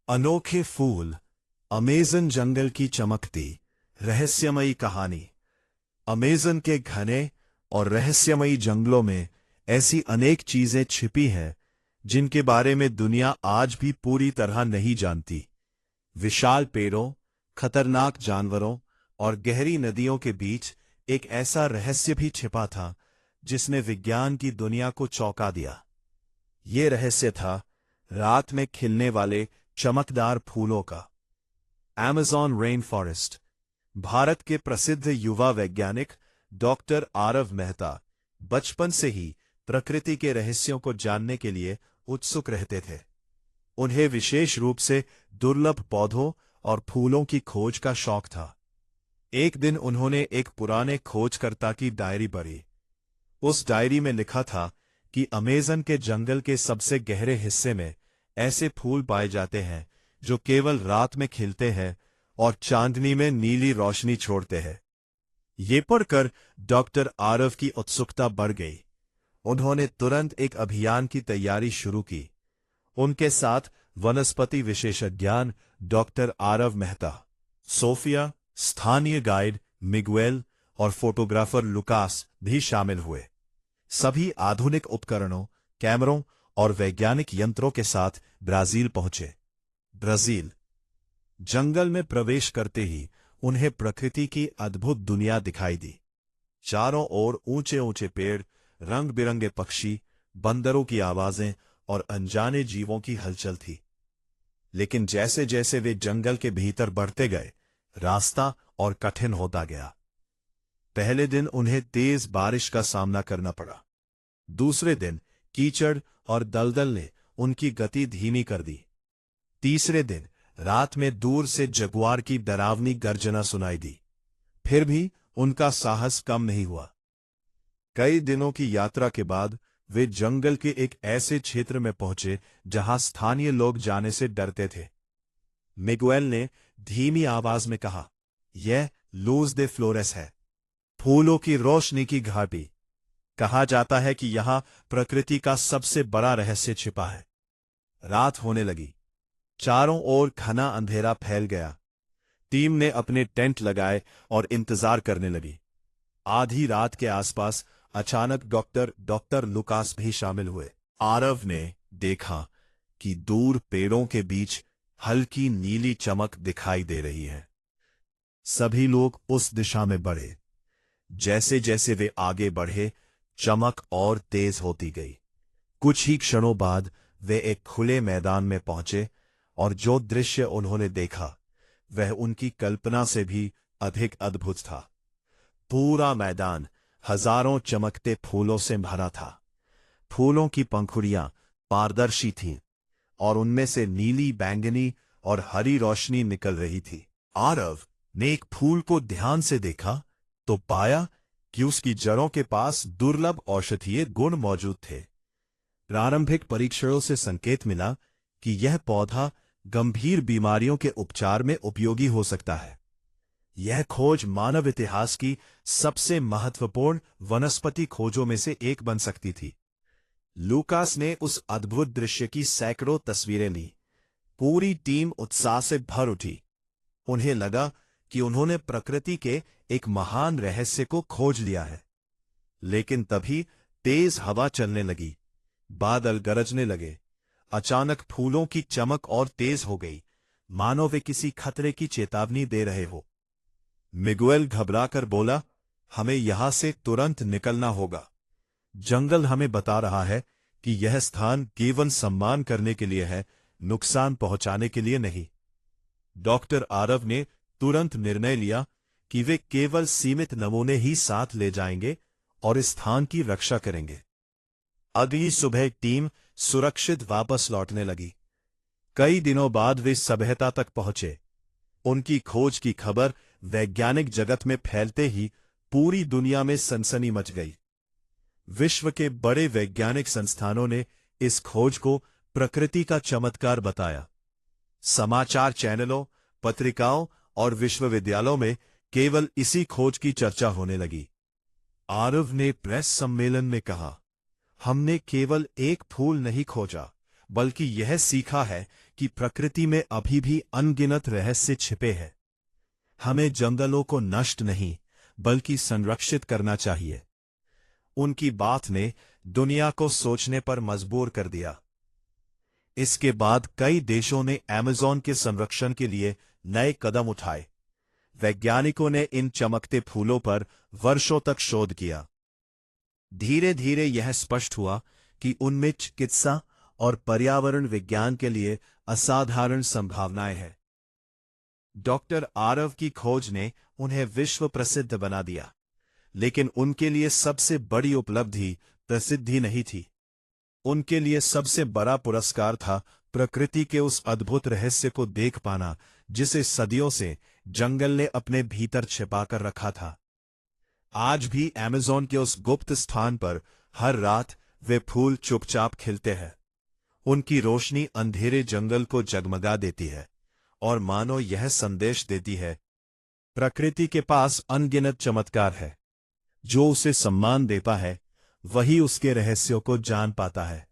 अनोखे फूल, अमेज़न जंगल की चमकती रहस्यमयी कहानी। अमेज़न के घने और रहस्यमयी जंगलों में ऐसी अनेक चीजें छिपी हैं जिनके बारे में दुनिया आज भी पूरी तरह नहीं जानती। विशाल पेड़ों, खतरनाक जानवरों और गहरी नदियों के बीच एक ऐसा रहस्य भी छिपा था जिसने विज्ञान की दुनिया को चौंका दिया। ये रहस्य था रात में खिलने वाले चमकदार फूलों का। Amazon rain forest. भारत के प्रसिद्ध युवा वैज्ञानिक डॉक्टर आरव मेहता बचपन से ही प्रकृति के रहस्यों को जानने के लिए उत्सुक रहते थे। उन्हें विशेष रूप से दुर्लभ पौधों और फूलों की खोज का शौक था। एक दिन उन्होंने एक पुराने खोजकर्ता की डायरी पढ़ी। उस डायरी में लिखा था कि अमेज़न के जंगल के सबसे गहरे हिस्से में ऐसे फूल पाए जाते हैं जो केवल रात में खिलते हैं और चांदनी में नीली रोशनी छोड़ते हैं। ये पढ़कर डॉक्टर आरव की उत्सुकता बढ़ गई। उन्होंने तुरंत एक अभियान की तैयारी शुरू की। उनके साथ वनस्पति विशेषज्ञ डॉक्टर आरव मेहता, सोफिया, स्थानीय गाइड मिगुएल और फोटोग्राफर लुकास भी शामिल हुए। सभी आधुनिक उपकरणों, कैमरों और वैज्ञानिक यंत्रों के साथ ब्राजील पहुंचे। ब्राजील। जंगल में प्रवेश करते ही उन्हें प्रकृति की अद्भुत दुनिया दिखाई दी। चारों ओर ऊंचे ऊंचे पेड़, रंग बिरंगे पक्षी, बंदरों की आवाजें और अनजाने जीवों की हलचल थी। लेकिन जैसे जैसे वे जंगल के भीतर बढ़ते गए, रास्ता और कठिन होता गया। पहले दिन उन्हें तेज बारिश का सामना करना पड़ा। दूसरे दिन कीचड़ और दलदल ने उनकी गति धीमी कर दी। तीसरे दिन रात में दूर से जगुआर की डरावनी गर्जना सुनाई दी। फिर भी उनका साहस कम नहीं हुआ। कई दिनों की यात्रा के बाद वे जंगल के एक ऐसे क्षेत्र में पहुंचे जहां स्थानीय लोग जाने से डरते थे। मिगुएल ने धीमी आवाज में कहा, यह लूज दे फ्लोरेस है, फूलों की रोशनी की घाटी। कहा जाता है कि यहां प्रकृति का सबसे बड़ा रहस्य छिपा है। रात होने लगी। चारों ओर घना अंधेरा फैल गया। टीम ने अपने टेंट लगाए और इंतजार करने लगी। आधी रात के आसपास अचानक डॉक्टर लुकास भी शामिल हुए। आरव ने देखा कि दूर पेड़ों के बीच हल्की नीली चमक दिखाई दे रही है। सभी लोग उस दिशा में बढ़े। जैसे जैसे वे आगे बढ़े, चमक और तेज होती गई। कुछ ही क्षणों बाद वे एक खुले मैदान में पहुंचे और जो दृश्य उन्होंने देखा वह उनकी कल्पना से भी अधिक अद्भुत था। पूरा मैदान हजारों चमकते फूलों से भरा था। फूलों की पंखुड़ियां पारदर्शी थीं और उनमें से नीली, बैंगनी और हरी रोशनी निकल रही थी। आरव ने एक फूल को ध्यान से देखा तो पाया कि उसकी जड़ों के पास दुर्लभ औषधीय गुण मौजूद थे। प्रारंभिक परीक्षणों से संकेत मिला कि यह पौधा गंभीर बीमारियों के उपचार में उपयोगी हो सकता है। यह खोज मानव इतिहास की सबसे महत्वपूर्ण वनस्पति खोजों में से एक बन सकती थी। लूकास ने उस अद्भुत दृश्य की सैकड़ों तस्वीरें ली। पूरी टीम उत्साह से भर उठी। उन्हें लगा कि उन्होंने प्रकृति के एक महान रहस्य को खोज लिया है। लेकिन तभी तेज हवा चलने लगी। बादल गरजने लगे। अचानक फूलों की चमक और तेज हो गई, मानो वे किसी खतरे की चेतावनी दे रहे हो। मिगुएल घबराकर बोला, हमें यहां से तुरंत निकलना होगा। जंगल हमें बता रहा है कि यह स्थान केवल सम्मान करने के लिए है, नुकसान पहुंचाने के लिए नहीं। डॉक्टर आरव ने तुरंत निर्णय लिया कि वे केवल सीमित नमूने ही साथ ले जाएंगे और इस स्थान की रक्षा करेंगे। अगली सुबह टीम सुरक्षित वापस लौटने लगी। कई दिनों बाद वे सभ्यता तक पहुंचे। उनकी खोज की खबर वैज्ञानिक जगत में फैलते ही पूरी दुनिया में सनसनी मच गई। विश्व के बड़े वैज्ञानिक संस्थानों ने इस खोज को प्रकृति का चमत्कार बताया। समाचार चैनलों, पत्रिकाओं और विश्वविद्यालयों में केवल इसी खोज की चर्चा होने लगी। आरव ने प्रेस सम्मेलन में कहा, हमने केवल एक फूल नहीं खोजा, बल्कि यह सीखा है कि प्रकृति में अभी भी अनगिनत रहस्य छिपे हैं। हमें जंगलों को नष्ट नहीं बल्कि संरक्षित करना चाहिए। उनकी बात ने दुनिया को सोचने पर मजबूर कर दिया। इसके बाद कई देशों ने अमेज़न के संरक्षण के लिए नए कदम उठाए। वैज्ञानिकों ने इन चमकते फूलों पर वर्षों तक शोध किया। धीरे धीरे यह स्पष्ट हुआ कि उनमें चिकित्सा और पर्यावरण विज्ञान के लिए असाधारण संभावनाएं हैं। डॉक्टर आरव की खोज ने उन्हें विश्व प्रसिद्ध बना दिया, लेकिन उनके लिए सबसे बड़ी उपलब्धि प्रसिद्धि नहीं थी। उनके लिए सबसे बड़ा पुरस्कार था प्रकृति के उस अद्भुत रहस्य को देख पाना जिसे सदियों से जंगल ने अपने भीतर छिपाकर रखा था। आज भी अमेज़न के उस गुप्त स्थान पर हर रात वे फूल चुपचाप खिलते हैं। उनकी रोशनी अंधेरे जंगल को जगमगा देती है और मानो यह संदेश देती है, प्रकृति के पास अनगिनत चमत्कार है। जो उसे सम्मान देता है वही उसके रहस्यों को जान पाता है।